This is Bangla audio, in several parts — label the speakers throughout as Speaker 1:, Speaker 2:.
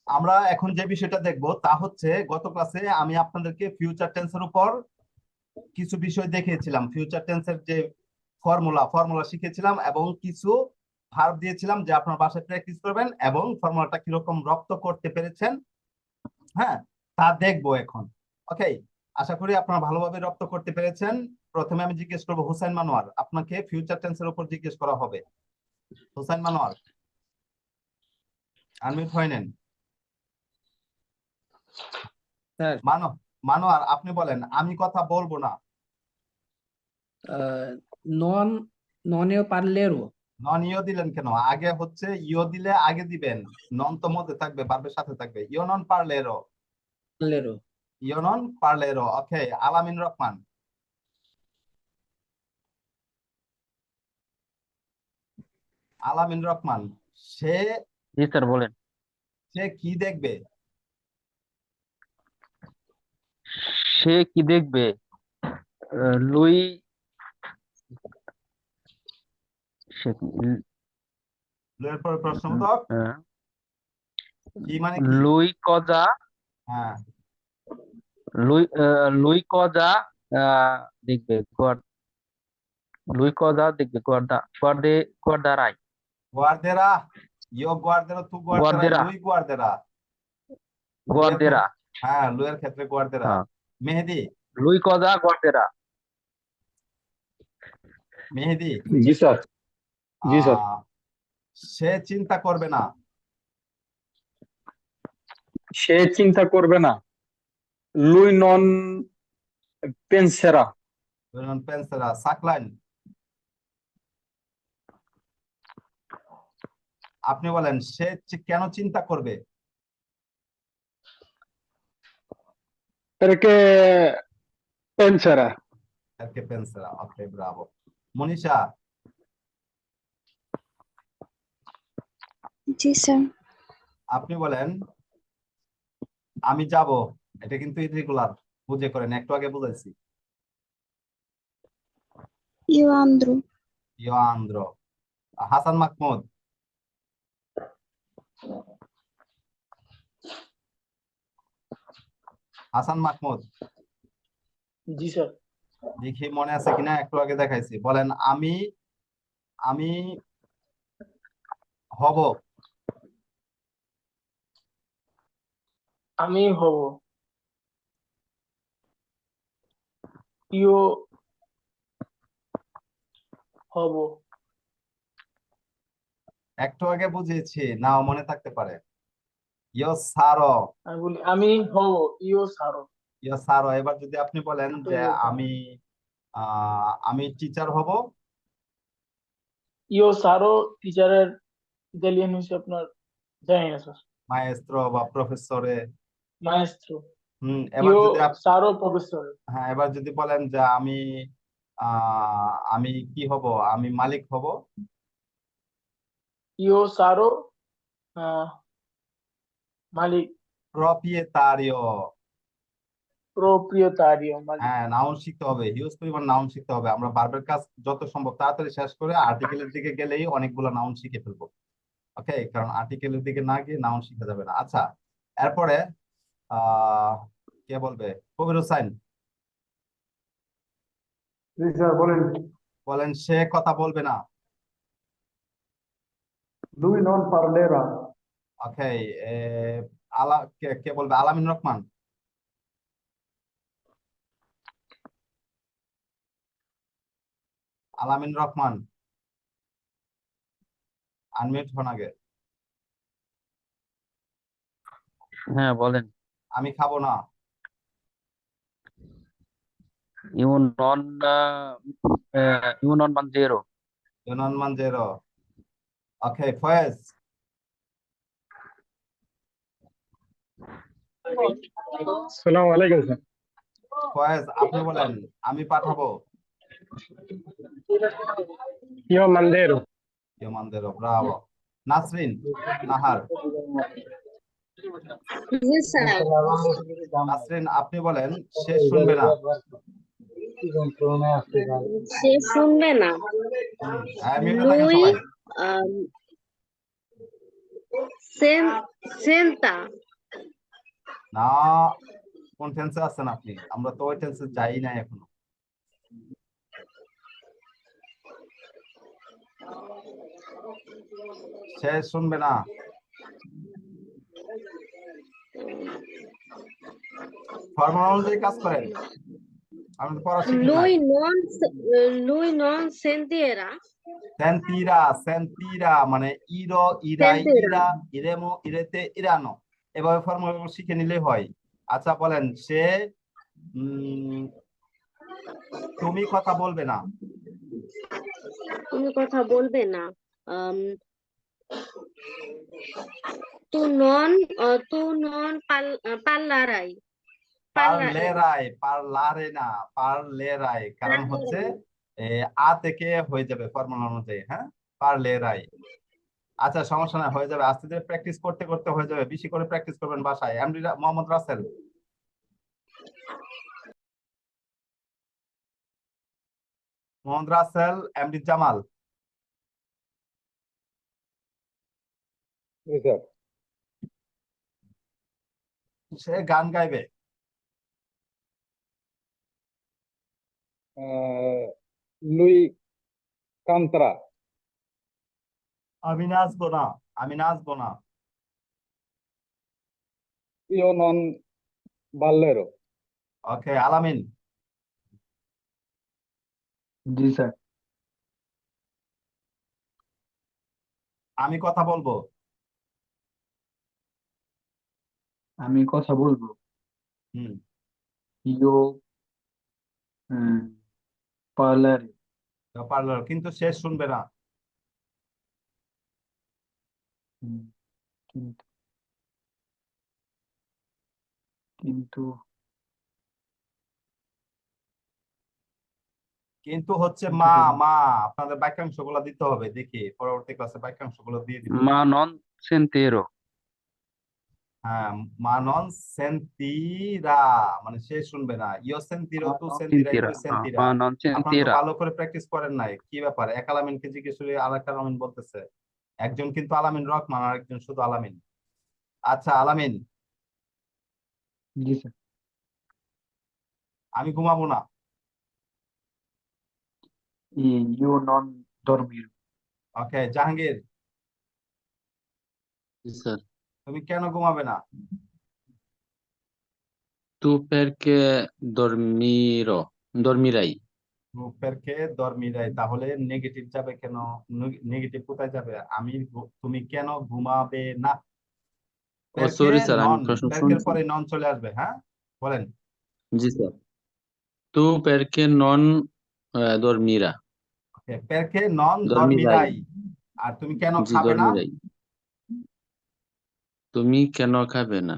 Speaker 1: আমরা এখন যে বিষয়টা দেখব তা হচ্ছে গত ক্লাসে আমি আপনাদেরকে ফিউচার টেন্সের উপর কিছু বিষয় দেখিয়েছিলাম। ফিউচার টেন্সের যে ফর্মুলা শিখেছিলাম এবং কিছু ভার্ব দিয়েছিলাম যে আপনার বাসায় প্র্যাকটিস করবেন এবং ফর্মুলাটা কিরকম রপ্ত করতে পেরেছেন, হ্যাঁ, তা দেখবো এখন। ওকে, আশা করি আপনারা ভালোভাবে রপ্ত করতে পেরেছেন। প্রথমে আমি জিজ্ঞেস করবো হুসাইন মানোয়ার, আপনাকে ফিউচার টেন্সের উপর জিজ্ঞেস করা হবে। হুসাইন মানোয়ার, আনমিউট হয়ে নেন।
Speaker 2: স্যার,
Speaker 1: মানোয়ার, আপনি বলেন আমি কথা বলবো না।
Speaker 2: নন ননেও পারলেরও
Speaker 1: নন ইও দিলেন কেন? আগে হচ্ছে ইও দিলে আগে দিবেন, নন তো মধ্যে থাকবে, ভার্বের সাথে থাকবে। ইও নন পারলেরো,
Speaker 2: পারলেরও
Speaker 1: ইও নন পারলেরো। ওকে, আলামিন রহমান। আলামিন রহমান, সে
Speaker 3: জি স্যার বলেন।
Speaker 1: সে কি দেখবে?
Speaker 3: সে কি দেখবে? লুই সে
Speaker 1: এর পরে প্রশ্নবোধক
Speaker 3: আহ,
Speaker 1: কি মানে কি?
Speaker 3: লুই কজা
Speaker 1: হ্যাঁ,
Speaker 3: লুই কজা আহ, দেখবে লুই কজা দেখবে গুয়ার্দারাই
Speaker 1: গুয়ার্দেরা। ইও গুয়ার্দেরা, তু গুয়ার্দেরা,
Speaker 3: গুয়ার্দেরা
Speaker 1: লুই গুয়ার্দেরা। লুইয়ের
Speaker 3: গুয়ার্দেরা
Speaker 1: ক্ষেত্রে, হ্যাঁ, লুইয়ের ক্ষেত্রে গুয়ার্দেরা।
Speaker 3: হ্যাঁ,
Speaker 1: মেহেদি,
Speaker 3: লুই কজা গুয়ার্দেরা।
Speaker 1: মেহেদি,
Speaker 4: জি স্যার। জি স্যার।
Speaker 1: আহ সে চিন্তা করবে না।
Speaker 4: সে চিন্তা করবে না। লুই নন পেনসেরা।
Speaker 1: পেন্সেরা। সাকলাইন, আপনি বলেন সে কেন চিন্তা করবে?
Speaker 4: perché penserà।
Speaker 1: এরকে পেন্সেরা। ওকে, ব্রাভো। মনীষা,
Speaker 5: জি স্যার।
Speaker 1: আপনি বলেন আমি যাব। এটা কিন্তু ইররেগুলার, বুঝে করেন, একটু আগে বুঝাইছি।
Speaker 5: ইউ আন্দ্রু।
Speaker 1: ইয়ো আন্দ্র। হাসান মাহমুদ, হাসান মাহমুদ,
Speaker 2: জি স্যার।
Speaker 1: দেখি মনে আছে কিনা, একটু আগে দেখাইছি। বলেন আমি আমি হব।
Speaker 2: আমি হব। ইও হব।
Speaker 1: একটু আগে বুঝিয়েছি, নাও মনে থাকতে পারে। ইয়ো সারো।
Speaker 2: আমি বলি আমি হব। ইও সারো।
Speaker 1: ইয়ো সারো। এবার যদি আপনি বলেন যে
Speaker 2: এটাই বলতে হবে।
Speaker 1: আমি আমি টিচার হব।
Speaker 2: ইও সারো টিচারের ইতালিয়ান হচ্ছে আপনার, জানি না স্যার।
Speaker 1: মায়েস্ত্রো বা প্রফেসরে।
Speaker 2: মায়েস্ট্রো।
Speaker 1: এবার
Speaker 2: ইও
Speaker 1: যদি
Speaker 2: সারো প্রফেসর।
Speaker 1: হ্যাঁ, এবার যদি বলেন যে আমি কি হব? আমি মালিক হব।
Speaker 2: ইও সারো আহ, মালিক।
Speaker 1: প্রপিয়েতারিও।
Speaker 2: প্রোপ্রিয়তারিও মালিক।
Speaker 1: হ্যাঁ, নাউন শিখতে হবে, হিউজ পরিমাণ নাউন শিখতে হবে। আমরা ভার্বের কাজ যত সম্ভব তাড়াতাড়ি শেষ করে আর্টিকেলের দিকে গেলেই অনেকগুলো নাউন শিখে ফেলবো। ওকে, কারণ আর্টিকেলের দিকে না গিয়ে নাউন শিখা যাবে না। আচ্ছা, এরপরে আহ কে বলবে? কবির হোসাইন,
Speaker 4: জি স্যার বলেন।
Speaker 1: বলেন সে কথা বলবে না।
Speaker 4: লুই নন পারলেরা।
Speaker 1: ওকে, কে কে বলবে? আলামিন রহমান। আলামিন রহমান, আনমিউট হন আগে।
Speaker 3: হ্যাঁ বলেন।
Speaker 1: আমি খাবো না।
Speaker 3: ইউ নন ইউ নন মানজেরো।
Speaker 1: ইউনন মানজেরো। ওকে, ফয়েজ।
Speaker 4: সালাম আলাইকুম স্যার।
Speaker 1: ফয়েজ, আপনি বলেন আমি পাঠাবো।
Speaker 4: ইও মান্দেরো।
Speaker 1: ইউ মানজেরো, ব্রাভো। নাসরিন, নাহার।
Speaker 5: জি স্যার।
Speaker 1: নাসরিন, আপনি বলেন সে শুনবে না।
Speaker 5: সে শুনবে না।
Speaker 1: মিউটে থাকেন
Speaker 5: লুই
Speaker 1: সবাই।
Speaker 5: আম, সেন সেন্তা
Speaker 1: না, কোন টেন্সে আছেন আপনি? আমরা তো ওই টেন্সে যাই না এখনো। সে শুনবে না, ফর্মুলা অনুযায়ী কাজ করেন। আমি তো পড়া শিখি নাই।
Speaker 5: lui non sentiera
Speaker 1: সেন্তিরা, সেন্তিরা মানে ইরো, ইরাই,
Speaker 5: sentira
Speaker 1: ইরা, ইরেমো, ইরেতে, ইরানো, এভাবে ফর্মুলা শিখে নিলে হয়। আচ্ছা বলেন, সে তুমি কথা বলবে না।
Speaker 5: তুমি কথা বলবে না আম, tu non parlerai
Speaker 1: পারলেরাই, পারলারে না, পারলেরাই, কারণ হচ্ছে আ থেকে হয়ে যাবে ফর্মুলা অনুযায়ী। হ্যাঁ, পারলেরাই। আচ্ছা সমস্যা না, হয়ে যাবে, আস্তে ধীরে প্র্যাকটিস করতে করতে হয়ে যাবে। বেশি করে প্র্যাকটিস করবেন বাসায়। এমডি মোহাম্মদ রাসেল, মোহাম্মদ রাসেল, এমডি জামাল,
Speaker 4: জি স্যার।
Speaker 1: সে গান গাইবে।
Speaker 4: লুই কান্ত্রা।
Speaker 1: আমি নাচবো না, আমি নাচবো না।
Speaker 4: ইও নন বাল্লেরো।
Speaker 1: ওকে, আলামিন,
Speaker 3: জি স্যার।
Speaker 1: আমি কথা বলবো।
Speaker 3: আমি কথা বলবো।
Speaker 1: হুম,
Speaker 3: ইয়ো পার্লারে।
Speaker 1: পারলো, কিন্তু সে শুনবে না।
Speaker 3: কিন্তু কিন্তু
Speaker 1: কিন্তু হচ্ছে
Speaker 3: কিন্তু
Speaker 1: মা,
Speaker 3: কি?
Speaker 1: মা, আপনাদের বাক্যাংশ গুলো দিতে হবে। দেখি পরবর্তী ক্লাসে বাক্যাংশ গুলো দিয়ে দিব।
Speaker 3: মা নন সেন্তেরো।
Speaker 1: হ্যাঁ, মানন সেন্তিরা মানে সে শুনবে না। ইয়ো সেন্তিরো,
Speaker 3: মা
Speaker 1: তু
Speaker 3: নন
Speaker 1: সেন্তিরা,
Speaker 3: সেন্তেরা।
Speaker 1: তুই সেন্তিরা।
Speaker 3: মা নন
Speaker 1: আপনারা তো
Speaker 3: সেন্তেরা।
Speaker 1: ভালো করে প্র্যাকটিস করেন নাই, কি ব্যাপার? এক আলামিনকে জিজ্ঞেস করে আরেক আলামিন বলতেছে। একজন কিন্তু আলামিন রহমান আর একজন শুধু আলামিন। আচ্ছা আলামিন,
Speaker 3: জি স্যার।
Speaker 1: আমি ঘুমাবো না।
Speaker 3: ইয়ো নন dormir।
Speaker 1: ওকে, জাহাঙ্গীর,
Speaker 6: Sì, sir.
Speaker 1: তুমি কেন ঘুমাবে না?
Speaker 6: Tu perché dormirai?
Speaker 1: পেরকে দরমিরাই, তাহলে নেগেটিভ যাবে কেন? নেগেটিভ কোথায় যাবে? তুমি কেন ঘুমাবে না?
Speaker 6: Oh,
Speaker 1: পেরকে
Speaker 6: sorry, sir, আমি
Speaker 1: নন,
Speaker 6: প্রশ্ন
Speaker 1: পেরকের
Speaker 6: শুনছি।
Speaker 1: পরে নন চলে আসবে। হ্যাঁ বলেন।
Speaker 6: জি, sir. Tu perché non dormira?
Speaker 1: পেরকে নন
Speaker 6: Dormirai।
Speaker 1: দরমিরাই, আর তুমি কেন
Speaker 6: জি,
Speaker 1: খাবে না?
Speaker 6: dormirai। তুমি কেন খাবে না?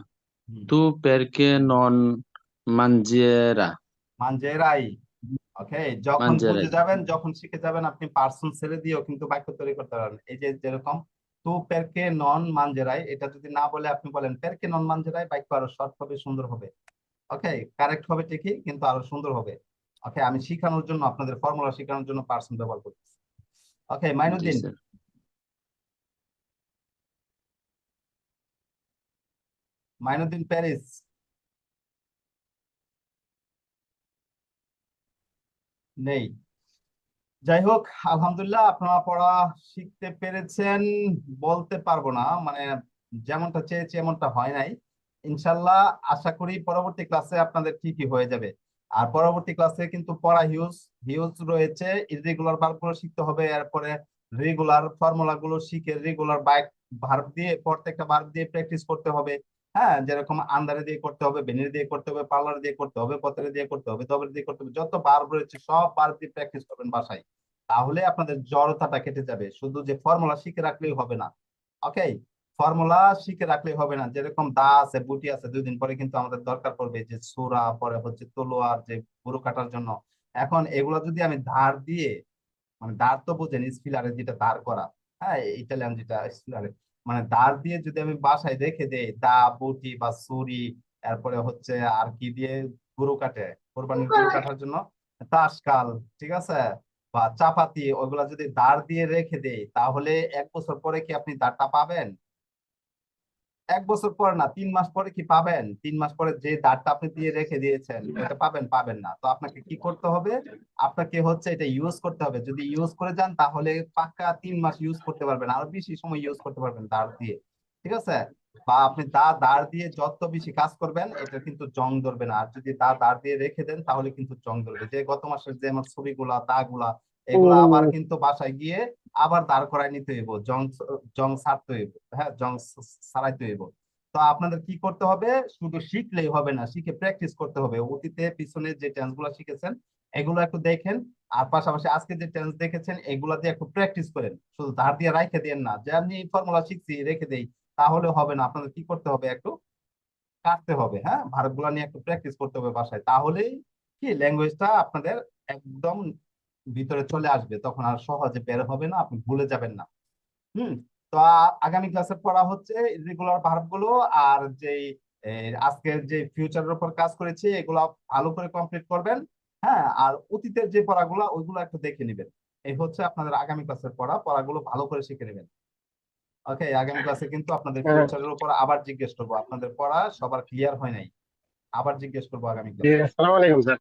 Speaker 1: হুম,
Speaker 6: Tu perché non mangiera?
Speaker 1: মানজেরাই। ওকে, যখন বুঝে
Speaker 6: Mangerai।
Speaker 1: যাবেন, যখন শিখে যাবেন, আপনি পার্সন ছেড়ে দিয়েও কিন্তু বাক্য তৈরি করতে পারবেন। এই যে যেরকম তু পেরকে নন মানজেরাই, এটা যদি না বলে আপনি বলেন পেরকে নন মানজেরাই, বাক্য আরো শর্ট হবে, সুন্দর হবে। ওকে, কারেক্ট হবে ঠিকই, কিন্তু আরো সুন্দর হবে। ওকে, আমি শিখানোর জন্য, আপনাদের ফর্মুলা শেখানোর জন্য পার্সন ব্যবহার করতেছি। ওকে,
Speaker 6: জি,
Speaker 1: মাইনুদ্দিন,
Speaker 6: স্যার।
Speaker 1: মাইনুদ্দিন প্যারিস নেই। যাই হোক, আলহামদুলিল্লাহ আপনারা পড়া শিখতে পেরেছেন। বলতে পারবো না, মানে যেমনটা চেয়েছি এমনটা হয় নাই। ইনশাল্লাহ আশা করি পরবর্তী ক্লাসে আপনাদের ঠিকই হয়ে যাবে। আর পরবর্তী ক্লাসে কিন্তু পড়া হিউজ হিউজ রয়েছে। ইররেগুলার ভার্ব গুলো শিখতে হবে, এরপরে রেগুলার ফর্মুলা গুলো শিখে রেগুলার ভার্ব দিয়ে, প্রত্যেকটা ভার্ব দিয়ে প্র্যাকটিস করতে হবে। হ্যাঁ, যেরকম আন্দারে দিয়ে করতে হবে, বেনের দিয়ে করতে হবে, পার্লার দিয়ে করতে হবে, পতেরে দিয়ে করতে হবে, দবের দিয়ে করতে হবে, যত ভার্ব রয়েছে সব ভার্ব দিয়ে প্র্যাকটিস করবেন বাসায়। তাহলে আপনাদের জড়তাটা কেটে যাবে। শুধু যে ফর্মুলা শিখে রাখলেই হবে না। ওকে, ফর্মুলা শিখে রাখলেই হবে না। যেরকম দা আছে, বুটি আছে, 2 দিন পরে কিন্তু আমাদের দরকার পড়বে যে সূরা, পরে হচ্ছে তলোয়ার, যে গরু কাটার জন্য। এখন এগুলা যদি আমি ধার দিয়ে, মানে দাঁড় তো বোঝেন, স্পিলারে যেটা দাঁড় করা, হ্যাঁ ইটালিয়ান যেটা স্পিলারে, মানে দাঁড় দিয়ে যদি আমি বাসায় রেখে দেই, দা, বটি বা ছুরি, তারপরে হচ্ছে আর কি দিয়ে গরু কাটে, কোরবানির গরু কাটার জন্য তাসকাল, ঠিক আছে, বা চাপাতি, ওইগুলা যদি দাঁড় দিয়ে রেখে দেই, তাহলে 1 বছর পরে কি আপনি দাঁড়টা পাবেন? 1 বছর পরে না, 3 মাস পরে কি পাবেন? 3 মাস পরে যে দাঁড়টা আপনি দিয়ে রেখে দিয়েছেন ওটা পাবেন না। তো আপনাকে কি করতে হবে? আপনাকে হচ্ছে এটা ইউজ করতে হবে। যদি ইউজ করে যান তাহলে পাক্কা 3 মাস ইউজ করতে পারবেন, আরো বেশি সময় ইউজ করতে পারবেন দাঁড় দিয়ে। ঠিক আছে? বা আপনি দাঁড় দিয়ে যত বেশি কাজ করবেন এটা কিন্তু জং ধরবে না। আর যদি দাঁড় দিয়ে রেখে দেন তাহলে কিন্তু জং ধরবে। যে গত মাসের যে আমার ছবিগুলা দাগুলা এগুলো আবার কিন্তু বাসায় গিয়ে আবার দাঁড় করায় নিতে হইব, জং ছাড়তে হইব, হ্যাঁ, জং ছাড়াইতে হইব। তো আপনাদের কি করতে হবে? শুধু শিখলেই হবে না, শিখে প্র্যাকটিস করতে হবে। অতীতে পিছনে যে টেন্স গুলা শিখেছেন এগুলো একটু দেখেন, আর পাশাপাশি আজকে যে টেন্স দেখেছেন এগুলা দিয়ে একটু প্র্যাকটিস করেন। শুধু ধার দিয়ে রাইখে দেন না যে আমি ফর্মুলা শিখছি রেখে দেই, তাহলে হবে না। আপনাদের কি করতে হবে? একটু কাটতে হবে, হ্যাঁ, ভার্ব গুলা নিয়ে একটু প্র্যাকটিস করতে হবে বাসায়। তাহলেই কি ল্যাঙ্গুয়েজটা আপনাদের একদম ভিতরে চলে আসবে, তখন আর সহজে বের হবে না, আপনি ভুলে যাবেন না। হুম। তো আগামী ক্লাসে পড়া হচ্ছে রেগুলার ভার্ব গুলো, আর যেই আজকের যে ফিউচারের উপর কাজ করেছি এগুলো ভালো করে কমপ্লিট করবেন। হ্যাঁ, আর অতীতের যে পড়াগুলো ওইগুলো একটু দেখে নেবেন। এই হচ্ছে আপনাদের আগামী ক্লাসের পড়াগুলো ভালো করে শিখে নেবেন। ওকে, আগামী ক্লাসে কিন্তু আপনাদের
Speaker 7: হ্যাঁ,
Speaker 1: ফিউচারের উপর আবার জিজ্ঞেস করবো, আপনাদের পড়া সবার ক্লিয়ার হয় নাই, আবার জিজ্ঞেস করবো আগামী
Speaker 7: জি,
Speaker 1: ক্লাসে।
Speaker 7: আসসালামু আলাইকুম স্যার।